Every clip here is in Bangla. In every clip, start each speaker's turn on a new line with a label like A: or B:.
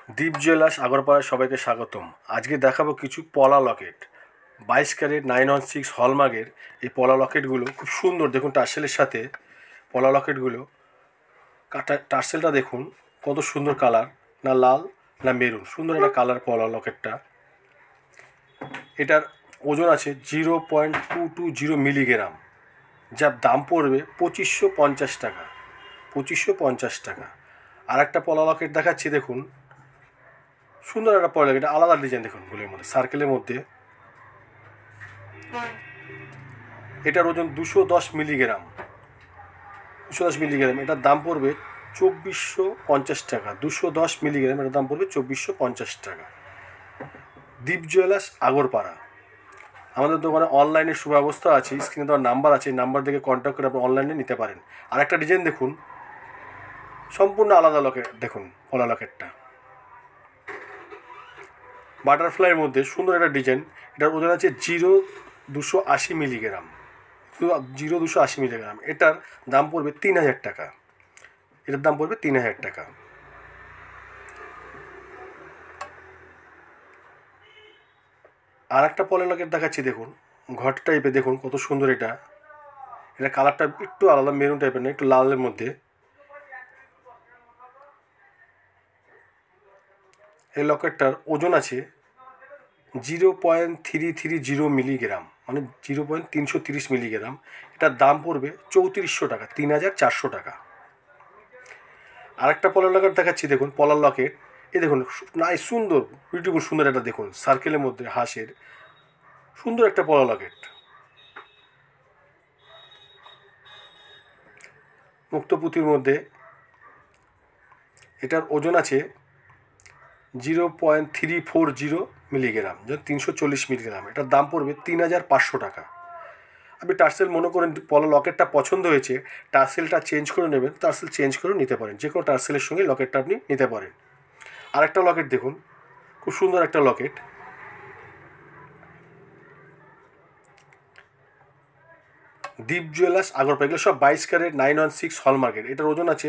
A: দীপ জুয়েলার্স আগরপাড়ায় সবাইকে স্বাগতম। আজকে দেখাবো কিছু পলা লকেট, 22 ক্যারেট 916 হলমার্কের। এই পলা লকেটগুলো খুব সুন্দর, দেখুন টার্সেলের সাথে পলা লকেটগুলো টার্সেলটা দেখুন কত সুন্দর কালার, না লাল না মেরুন, সুন্দর একটা কালার পলা লকেটটা। এটার ওজন আছে 0.220 মিলিগ্রাম, যার দাম পড়বে 2550 টাকা। 2550 টাকা। আর একটা পলা লকেট দেখাচ্ছি, দেখুন সুন্দর একটা পলা লকেট, আলাদা ডিজাইন দেখুন, গুলির মধ্যে সার্কেলের মধ্যে। এটার ওজন 210 মিলিগ্রাম। 210 মিলিগ্রাম, এটার দাম পড়বে 2450 টাকা। 210 মিলিগ্রাম, এটার দাম পড়বে 2450 টাকা। দীপ জুয়েলার্স আগরপাড়া। আমাদের দোকানে অনলাইনের সুব্যবস্থা আছে, স্ক্রিনে দেওয়ার নাম্বার আছে, এই নাম্বার থেকে কন্ট্যাক্ট করে আপনি অনলাইনে নিতে পারেন। আর একটা ডিজাইন দেখুন, সম্পূর্ণ আলাদা লকেট, দেখুন পলা লকেটটা বাটারফ্লাইয়ের মধ্যে সুন্দর একটা ডিজাইন। এটার ওজন আছে 0.280 মিলিগ্রাম। 0.280 মিলিগ্রাম, এটার দাম পড়বে 3000 টাকা। এটার দাম পড়বে 3000 টাকা। আর একটা পলা লকেট দেখাচ্ছি, দেখুন ঘট টাইপের, দেখুন কত সুন্দর এটা। এটা কালারটা একটু আলাদা, মেরুন টাইপের না, একটু লালের মধ্যে। এই লকেটটার ওজন আছে 0.330 মিলিগ্রাম, মানে 0.330 মিলিগ্রাম। এটার দাম পড়বে 3400 টাকা, 3400 টাকা। আরেকটা পলার লকেট দেখাচ্ছি, দেখুন পলার লকেট। এই দেখুন নাই, সুন্দর বিউটিফুল, সুন্দর একটা দেখুন সার্কেলের মধ্যে হাঁসের সুন্দর একটা পলা লকেট, মুক্তপুতির মধ্যে। এটার ওজন আছে 0.340 মিলিগ্রাম, যেন 340 মিলিগ্রাম। এটার দাম পড়বে 3500 টাকা। আপনি টার্সেল মনে করেন পলা লকেটটা পছন্দ হয়েছে, টার্সেলটা চেঞ্জ করে নেবেন, টার্সেল চেঞ্জ করে নিতে পারেন, যে কোনো টার্সেলের সঙ্গে লকেটটা আপনি নিতে পারেন। আরেকটা লকেট দেখুন, খুব সুন্দর একটা লকেট। দীপ জুয়েলার্স আগরপাড়া, এগুলো সব 22 ক্যারেট 916 হলমার্কের। এটার ওজন আছে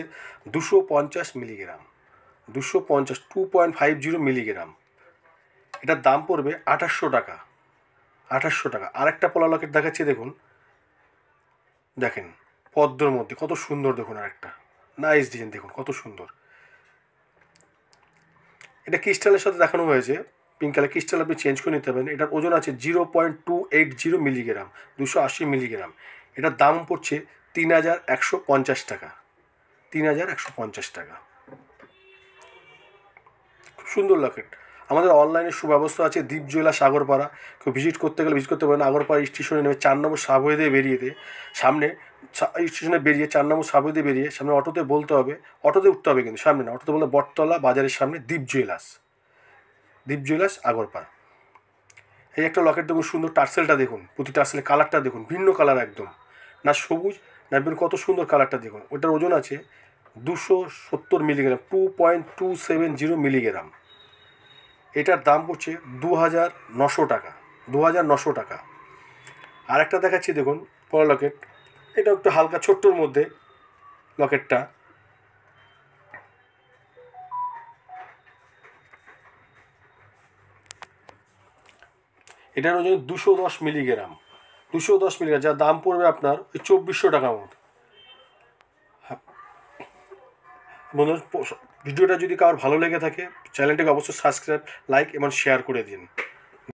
A: 250 মিলিগ্রাম। 250, 2.50 মিলিগ্রাম। এটার দাম পড়বে 2800 টাকা। 2800 টাকা। আরেকটা পলা লকেট দেখাচ্ছি, দেখুন দেখেন পদ্মর মধ্যে কত সুন্দর, দেখুন আরেকটা নাইস ডিজাইন, দেখুন কত সুন্দর। এটা ক্রিস্টালের সাথে দেখানো হয়েছে, পিঙ্ক কালার ক্রিস্টাল, আপনি চেঞ্জ করে নিতে পারেন। এটার ওজন আছে 0.280 মিলিগ্রাম, 280 মিলিগ্রাম। এটার দাম পড়ছে 3150 টাকা। 3150 টাকা। খুব সুন্দর লকেট। আমাদের অনলাইনে সুব্যবস্থা আছে, দীপ জুয়েলার্স আগরপাড়া। কেউ ভিজিট করতে গেলে ভিজিট করতে পারেন। আগরপাড়া স্টেশনে নেমে 4 নম্বর সাবওয়ে দিয়ে বেরিয়েতে, সামনে স্টেশনে বেরিয়ে 4 নম্বর সাবওয়ে দিয়ে বেরিয়ে সামনে অটোতে বলতে হবে, অটোতে উঠতে হবে, কিন্তু সামনে না, অটোতে বলতে বটতলা বাজারের সামনে দীপ জুয়েলার্স। দীপ জুয়েলার্স আগরপাড়া। এই একটা লকেট দেখুন, সুন্দর টার্সেলটা দেখুন, প্রতি টার্সেলের কালারটা দেখুন, ভিন্ন কালার একদম, না সবুজ না বেরুন, কত সুন্দর কালারটা দেখুন। ওটার ওজন আছে 270 মিলিগ্রাম, 2.270 মিলিগ্রাম। এটার দাম পড়ছে 2900 টাকা। 2900 টাকা। আর একটা দেখাচ্ছি, দেখুন পলা লকেট। এটা একটু হালকা ছোট্টর মধ্যে লকেটটা। এটার ওজন 210 মিলিগ্রাম। 210 মিলিগ্রাম, যার দাম পড়বে আপনার ওই 2400 টাকার মতো। বন্ধুরা, ভিডিওটা যদি কারোর ভালো লেগে থাকে, চ্যানেলটাকে অবশ্যই সাবস্ক্রাইব, লাইক এবং শেয়ার করে দিন।